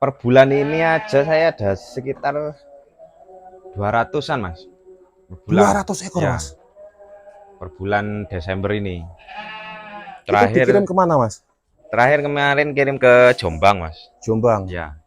Per bulan ini aja saya ada sekitar 200-an Mas. Per bulan. 200 ekor, Ya, Mas. per bulan Desember ini. Itu dikirim Terakhir kemana, Mas? terakhir kemarin kirim ke Jombang, Mas. Jombang. Ya,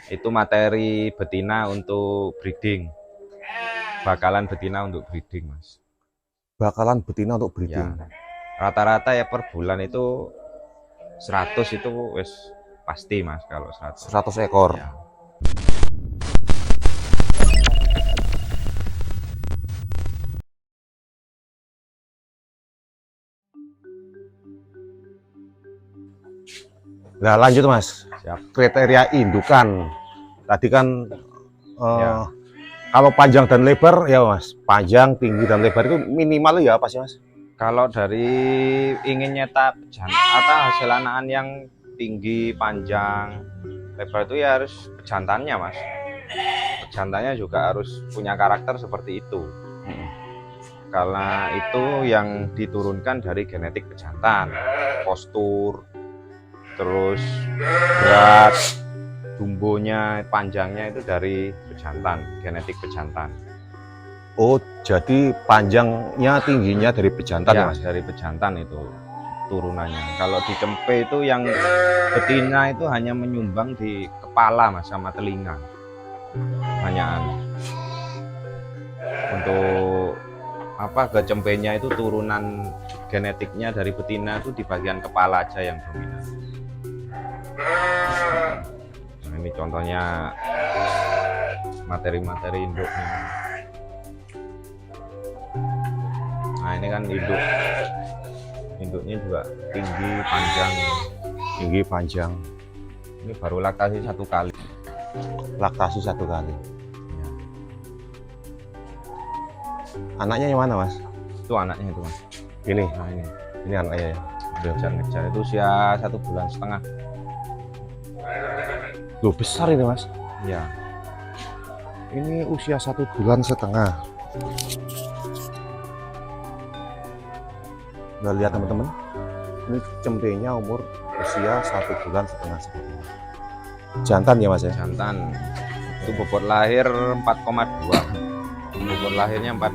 itu materi betina untuk breeding. Bakalan betina untuk breeding, Mas. Bakalan betina untuk Ya. breeding. Rata-rata ya per bulan itu 100 itu wis pasti Mas kalau 100. 100 ekor. Ya. Nah, lanjut Mas. Siap. Kriteria indukan. Tadi kan Ya. kalau panjang dan lebar ya Mas. Panjang, tinggi dan lebar itu minimal ya apa sih Mas? Kalau dari ingin nyetak atau hasil anakan yang tinggi, panjang, lebar itu ya harus pejantannya Mas. Pejantannya juga harus punya karakter seperti itu. Karena itu yang diturunkan dari genetik pejantan, postur, terus berat, tumbuhnya, panjangnya itu dari pejantan, genetik pejantan. Oh, jadi panjangnya, tingginya dari pejantan ya, Mas? Dari pejantan itu turunannya. Kalau di cempe itu yang betina itu hanya menyumbang di kepala Mas sama telinga. Kebanyakan. Untuk ke cempenya itu turunan genetiknya dari betina itu di bagian kepala aja yang dominan. Nah, ini contohnya materi-materi induknya. Nah, ini kan induknya juga tinggi, panjang. Tinggi, panjang. Ini baru laktasi 1 kali. Laktasi 1 kali. Ya. Anaknya yang mana Mas? Itu anaknya itu Mas. Ini. Nah, ini anaknya ya. Ngejar itu usia 1,5 bulan. Loh, besar ini Mas. Ya. Ini usia 1,5 bulan. Nah, lihat teman-teman, ini cempenya umur usia 1,5 bulan seperti ini. Jantan ya Mas ya? Jantan. Itu bobot lahir 4,2. Bobot lahirnya 4,2,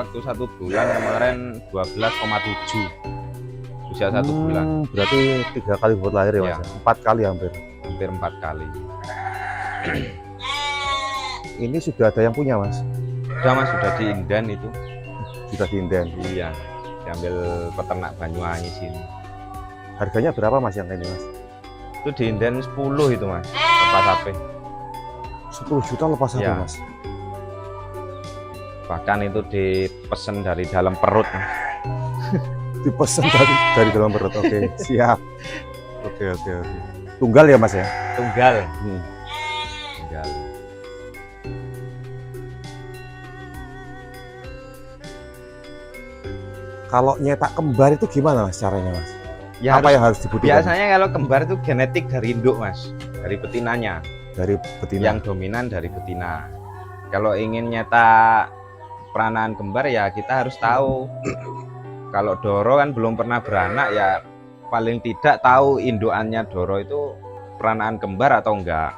waktu 1 bulan kemarin 12,7. Usia 1 bulan. Berarti 3 kali bobot lahir ya Mas? 4 kali hampir 4 kali. Ini sudah ada yang punya Mas? Sudah Mas, sudah diinden itu. Sudah diinden? Iya, diambil peternak Banyuwangi sini. Harganya berapa Mas yang ini Mas? Itu diinden 10 itu Mas, lepas HP. 10 juta lepas HP Mas? Bahkan itu dipesan dari dalam perut Mas. Dipesan dari dalam perut, oke. Siap. Oke. Tunggal ya Mas ya? Tunggal. Tunggal. Kalau nyetak kembar itu gimana Mas caranya Mas? Ya, apa yang harus dibutuhkan? Biasanya kalau kembar itu genetik dari induk Mas, dari betinanya. Dari betina. Yang dominan dari betina. Kalau ingin nyetak peranan kembar ya kita harus tahu. Kalau Doro kan belum pernah beranak ya paling tidak tahu indukannya Doro itu peranan kembar atau enggak.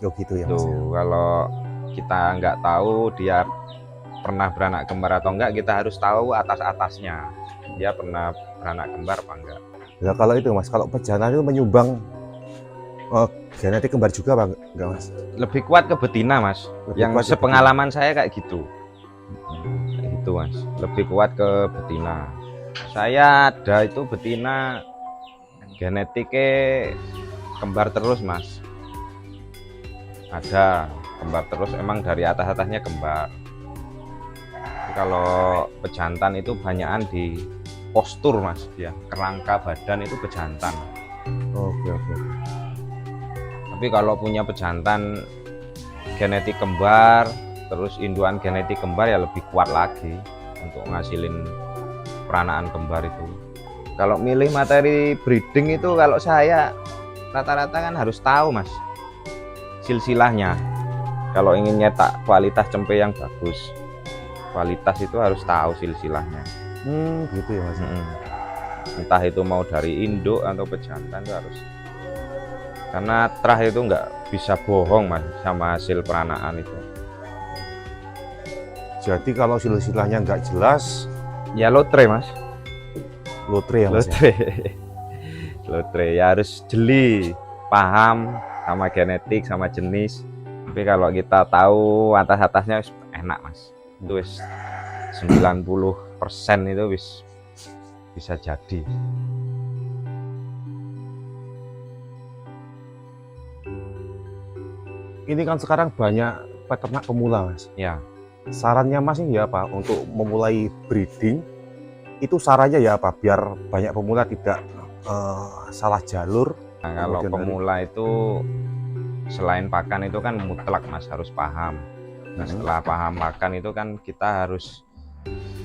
Oh gitu ya Mas. Kalau kita nggak tahu dia pernah beranak kembar atau enggak, kita harus tahu atas-atasnya dia pernah beranak kembar apa enggak. Nah kalau itu Mas, kalau pejantan itu menyumbang genetik kembar juga apa enggak Mas? Lebih kuat ke betina Mas. Yang sepengalaman saya kayak gitu. Itu Mas, lebih kuat ke betina. Saya ada itu betina genetiknya kembar terus Mas. Ada kembar terus, emang dari atas-atasnya kembar. Kalau pejantan itu banyakan di postur Mas, dia kerangka badan itu pejantan. Oke. Tapi kalau punya pejantan genetik kembar, terus induan genetik kembar ya lebih kuat lagi untuk ngasilin peranaan kembar itu. Kalau milih materi breeding itu kalau saya rata-rata kan harus tahu Mas silsilahnya. Kalau ingin nyetak kualitas cempe yang bagus, kualitas itu harus tahu silsilahnya. Gitu ya Mas. Entah itu mau dari induk atau pejantan itu harus karena terah itu nggak bisa bohong mas sama hasil peranaan itu. Jadi kalau silsilahnya nggak jelas, Ya lotre mas, lotre ya mas ya? lotre. Lotre ya harus jeli, paham sama genetik sama jenis. Tapi kalau kita tahu atas-atasnya enak mas, itu wis 90% itu wis bisa jadi. Ini kan sekarang banyak peternak pemula mas. Ya, Sarannya mas ini ya apa untuk memulai breeding? Itu sarannya ya apa biar banyak pemula tidak salah jalur. nah, kalau Kemudian pemula itu selain pakan itu kan mutlak mas, harus paham. Nah setelah paham pakan itu kan kita harus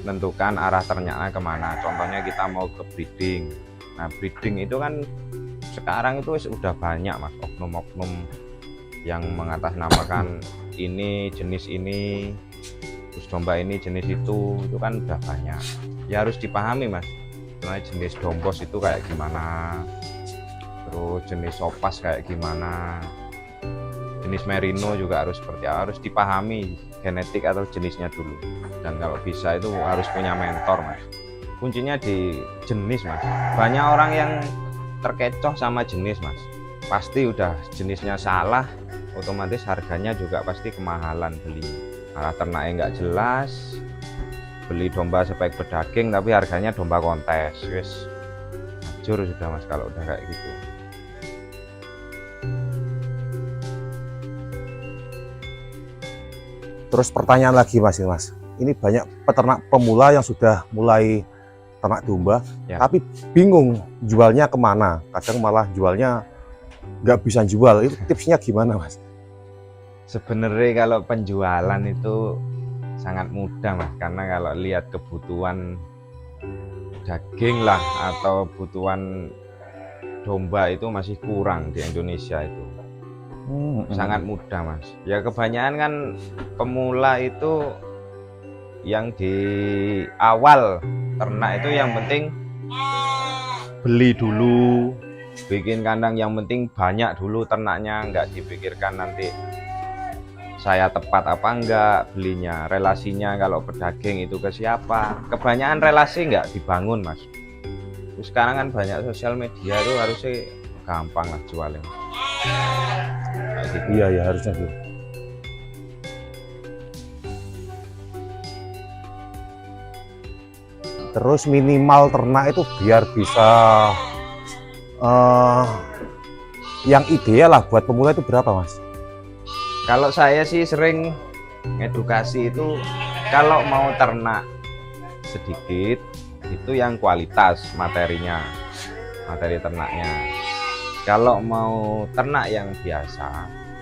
menentukan arah ternaknya kemana. Contohnya kita mau ke breeding. Nah breeding itu kan sekarang itu sudah banyak mas, oknum-oknum yang mengatasnamakan ini jenis ini, terus domba ini jenis itu kan udah banyak. Ya harus dipahami mas, nah, jenis dombos itu kayak gimana, terus jenis sopas kayak gimana, jenis merino juga harus seperti apa, harus dipahami genetik atau jenisnya dulu. Dan kalau bisa itu harus punya mentor mas, kuncinya di jenis mas. Banyak orang yang terkecoh sama jenis mas, pasti udah jenisnya salah, otomatis harganya juga pasti kemahalan beli. Arah ternaknya nggak jelas, beli domba spek pedaging tapi harganya domba kontes, wis hancur sudah mas kalau udah kayak gitu. Terus pertanyaan lagi mas, ini banyak peternak pemula yang sudah mulai ternak domba, Ya. tapi bingung jualnya kemana. Kadang malah jualnya nggak bisa jual. Itu tipsnya gimana mas? Sebenarnya kalau penjualan itu sangat mudah mas, karena kalau lihat kebutuhan daging lah atau kebutuhan domba itu masih kurang di Indonesia itu. Sangat mudah mas. Ya kebanyakan kan pemula itu yang di awal ternak itu yang penting beli dulu, bikin kandang yang penting banyak dulu ternaknya, nggak dipikirkan nanti saya tepat apa enggak belinya, relasinya kalau pedaging itu ke siapa. Kebanyakan relasi nggak dibangun mas. Terus sekarang kan banyak sosial media itu harusnya gampang lah jualnya. Kayak gitu. Iya ya harusnya gitu. Terus minimal ternak itu biar bisa yang ideal lah buat pemula itu berapa mas? Kalau saya sih sering edukasi itu kalau mau ternak sedikit itu yang kualitas materinya, materi ternaknya. Kalau mau ternak yang biasa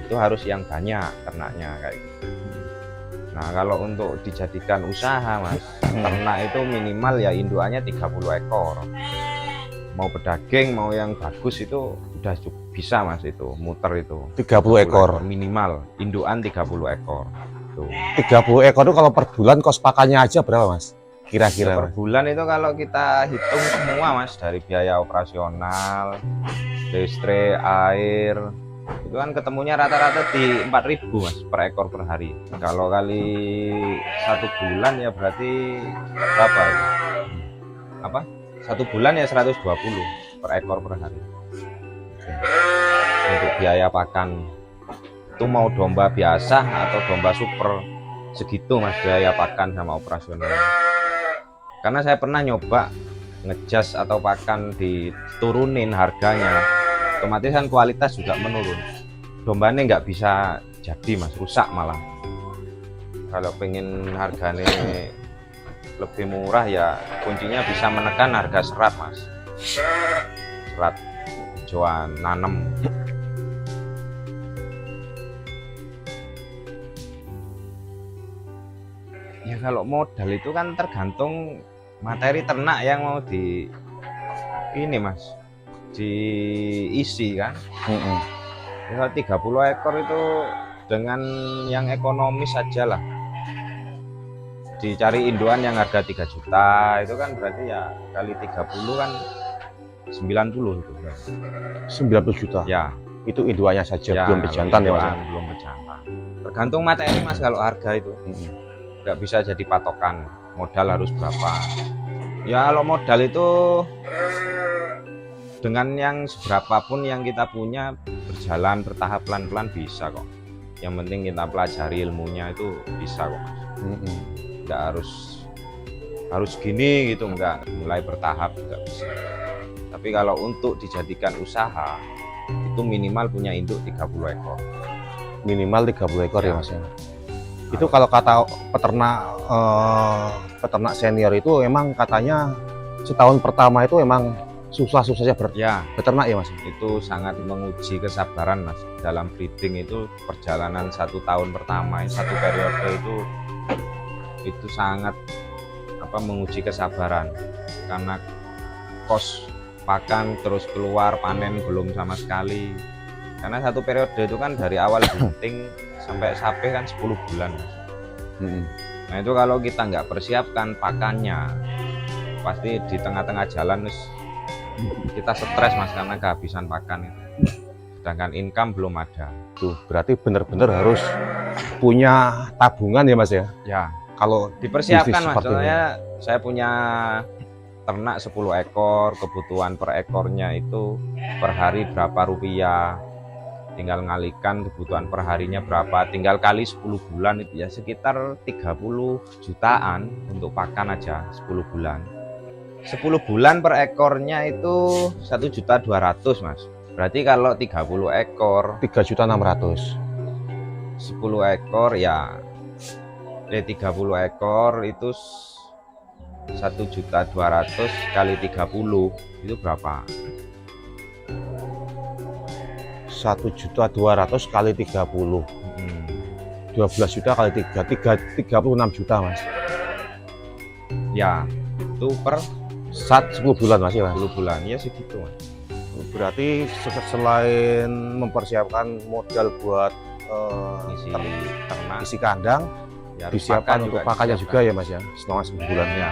itu harus yang banyak ternaknya kayak gitu. Nah kalau untuk dijadikan usaha mas, ternak itu minimal ya indukannya 30 ekor. Mau pedaging mau yang bagus itu udah bisa mas, itu muter itu 30 ekor minimal, indukan 30 ekor tuh. 30 ekor itu kalau per bulan kos pakannya aja berapa mas? Kira-kira Per bulan itu kalau kita hitung semua mas, dari biaya operasional, listrik, air, itu kan ketemunya rata-rata di 4.000 mas per ekor per hari. Kalau kali 1 bulan ya berarti berapa itu? Apa? 1 bulan ya 120 per ekor per hari. Untuk biaya pakan itu mau domba biasa atau domba super segitu mas biaya pakan sama operasional. Karena saya pernah nyoba ngejas atau pakan diturunin harganya, otomatis kan kualitas juga menurun. Dombanya nggak bisa jadi mas, rusak malah. Kalau pengen harganya lebih murah ya kuncinya bisa menekan harga serat mas, serat jualan nanem. Ya kalau modal itu kan tergantung materi ternak yang mau di ini mas, diisi kan. Kalau 30 ekor itu dengan yang ekonomis saja lah, dicari induan yang harga 3 juta itu kan berarti ya kali 30 kan 90 itu berarti. 90 juta Ya Itu induannya saja, Ya, belum kalau pejantan ya Mas. induan, belum pejantan. Tergantung materi Mas kalau harga itu. Nggak bisa jadi patokan modal harus berapa. Ya kalau modal itu dengan yang seberapapun yang kita punya, berjalan bertahap pelan-pelan bisa kok. Yang penting kita pelajari ilmunya itu bisa kok Mas. Nggak harus gini gitu, enggak, mulai bertahap juga bisa. Tapi kalau untuk dijadikan usaha itu minimal punya induk 30 ekor. Minimal 30 ekor ya Ya. Mas ya. Itu kalau kata peternak senior itu emang katanya setahun pertama itu emang susah-susahnya Ya, beternak ya Mas. itu sangat menguji kesabaran Mas. Dalam breeding itu perjalanan 1 tahun pertama, 1 periode itu sangat menguji kesabaran, karena kos pakan terus keluar, panen belum sama sekali. Karena 1 periode itu kan dari awal bunting sampai sapi kan 10 bulan Mas. Nah itu kalau kita nggak persiapkan pakannya, pasti di tengah-tengah jalan kita stres Mas, karena kehabisan pakan itu. Sedangkan income belum ada. Tuh, berarti benar-benar harus punya tabungan ya Mas ya. Ya, Kalau dipersiapkan bisnis Mas. seperti ini. Soalnya saya punya ternak 10 ekor, kebutuhan per ekornya itu per hari berapa rupiah. Tinggal ngalikan kebutuhan per harinya berapa, tinggal kali 10 bulan itu ya sekitar 30 jutaan untuk pakan aja 10 bulan. 10 bulan per ekornya itu 1.200.000 Mas. Berarti kalau 30 ekor 3.600.000. 10 ekor ya 30 ekor itu 1.200.000 kali 30 itu berapa? 1.200.000 kali 30. 12 juta kali 36 juta Mas. Ya, itu per 10 bulan Mas ya Mas. 10 bulan ya segitu Mas. Berarti selain mempersiapkan modal buat Isi ternak, isi kandang, ya harus disiapkan pakan untuk pakannya juga ya Mas ya, selama 10 bulan. Ya,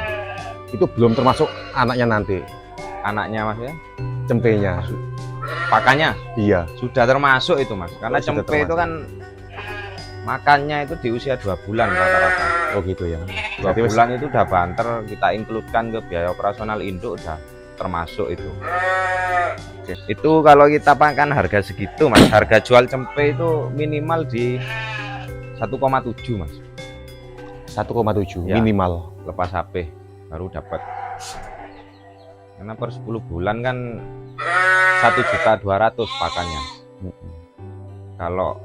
Itu belum termasuk anaknya nanti, anaknya Mas ya. cempenya. Pakannya Iya. sudah termasuk itu Mas, karena Sudah cempe itu termasuk. kan makannya itu di usia 2 bulan rata-rata. Oh gitu ya. 2 Jadi bulan itu udah banter, kita includekan ke biaya operasional induk udah termasuk itu. Oke. Itu kalau kita pakan harga segitu Mas, harga jual cempe itu minimal di 1,7 Mas. 1,7 Ya. minimal. Lepas HP baru dapat. Karena per 10 bulan kan 1.200.000 pakannya. Kalau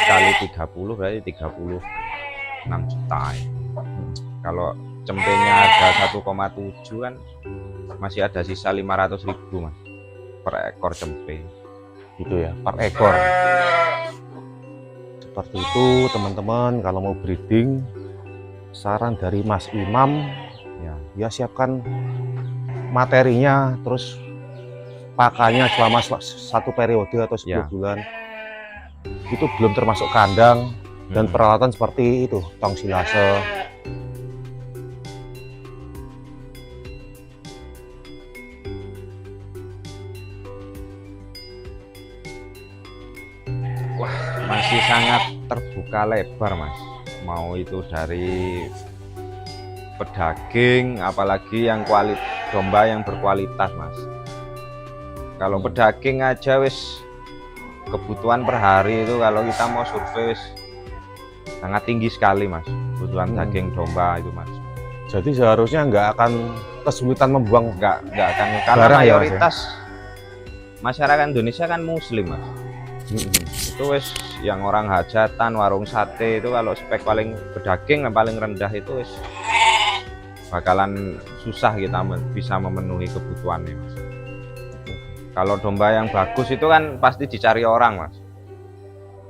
kali 30 berarti 36 juta. Kalau cempenya ada 1,7 kan masih ada sisa 500.000 Mas per ekor cempe. Gitu ya, per ekor. Seperti itu teman-teman, kalau mau breeding, saran dari Mas Imam ya siapkan materinya, terus pakannya selama 1 periode atau 10 bulan. Itu belum termasuk kandang dan peralatan seperti itu, tong silase. Wah, masih sangat terbuka lebar Mas. Mau itu dari pedaging, apalagi yang domba yang berkualitas Mas. Kalau pedaging aja wis kebutuhan per hari itu kalau kita mau survei sangat tinggi sekali Mas, kebutuhan daging domba itu Mas. Jadi seharusnya nggak akan kesulitan membuang nggak akan, karena barang ya, Mas, mayoritas masyarakat Indonesia kan muslim Mas. Itu wis yang orang hajatan, warung sate itu kalau spek paling pedaging yang paling rendah itu wis bakalan susah kita bisa memenuhi kebutuhannya Mas. Kalau domba yang bagus itu kan pasti dicari orang Mas.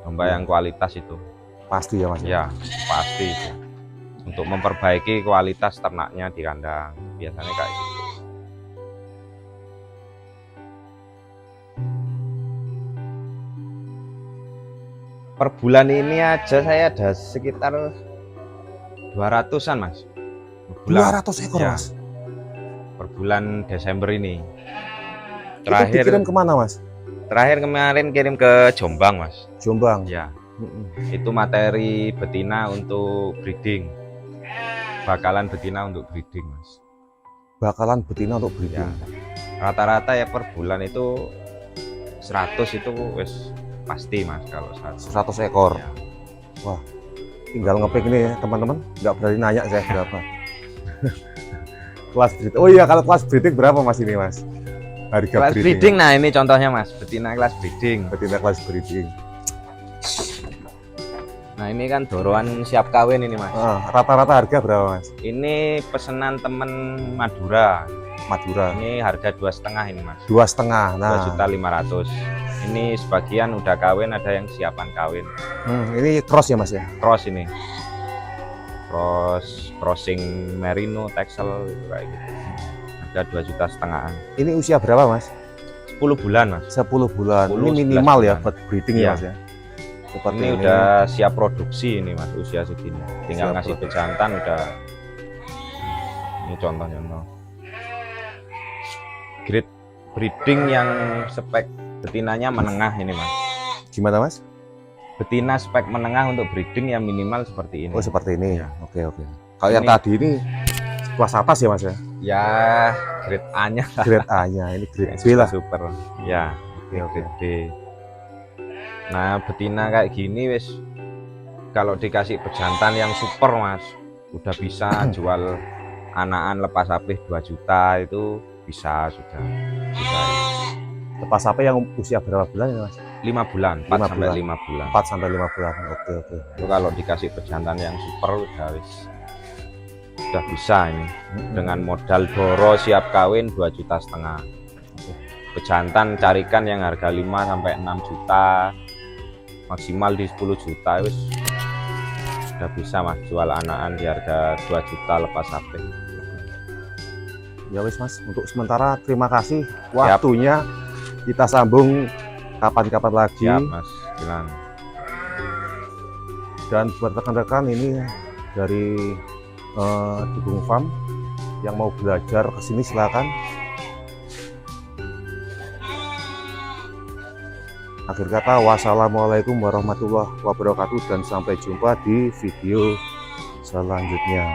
Domba yang kualitas itu pasti ya Mas. Ya pasti itu. Untuk memperbaiki kualitas ternaknya di kandang biasanya kayak gitu. Per bulan ini aja saya ada sekitar 200-an Mas. Per bulan. 200 ekor Ya. Mas. Per bulan Desember ini. Itu dikirim kemana Mas? Terakhir kemarin kirim ke Jombang, Mas. Jombang. Ya, itu materi betina untuk breeding. Bakalan betina untuk breeding, Mas. Bakalan betina untuk breeding. Ya. Rata-rata ya per bulan itu 100 itu wis pasti, Mas, kalau 100. 100 ekor. Ya. Wah, tinggal ngepick nih ya teman-teman, nggak berani nanya saya berapa. Kelas breeding. Oh iya, kalau kelas breeding berapa Mas ini, Mas? Harga Kelas breeding, nah ini contohnya, Mas, betina kelas breeding. Betina kelas breeding. Nah ini kan doroan siap kawin ini, Mas. Rata-rata harga berapa, Mas? Ini pesanan temen Madura. Madura. Ini harga 2,5 ini, Mas. 2,5. Nah, 2.500.000. Ini sebagian udah kawin, ada yang siapan kawin. Ini cross ya, Mas ya? Cross ini. Crossing merino, texel gitu, kayak gitu. Harga 2,5 juta. Ini usia berapa, Mas? 10 bulan, Mas. 10 bulan. 10, Ini minimal 11 ya bulan. buat breeding Iya. ya, Mas ya. Seperti Ini udah siap produksi ini, Mas, usia segini. Tinggal Siap ngasih produksi. pejantan udah. Ini contohnya. Grade breeding yang spek betinanya menengah ini, Mas. Gimana, Mas? Betina spek menengah untuk breeding yang minimal seperti ini. Oh, seperti ini. Ya. Oke. Kalau yang Ini- tadi ini kelas atas ya, Mas ya? Ya, grade A-nya lah. Grade A-nya, ini grade B lah. Super. Ya, Oke. grade B. Nah, betina kayak gini wis kalau dikasih pejantan yang super, Mas, udah bisa jual anakan lepas apih 2 juta itu bisa sudah. Bisa. Lepas apa yang usia berapa bulan ya, Mas? 5 bulan, 4 5 sampai bulan. 5 bulan. 4 sampai 5 bulan. Oke. Itu kalau dikasih pejantan yang super udah bisa ini. Dengan modal doro siap kawin 2,5 juta. Pejantan carikan yang harga 5 sampai 6 juta. Maksimal di 10 juta wis udah bisa, Mas, jual anakan di harga 2 juta lepas apih. Ya wis, Mas, untuk sementara terima kasih waktunya. Kita sambung kapan-kapan lagi. Siap, Mas. Bilang. Dan buat rekan-rekan ini dari Dukung Farm yang mau belajar ke sini silakan. Akhir kata, wassalamualaikum warahmatullahi wabarakatuh dan sampai jumpa di video selanjutnya.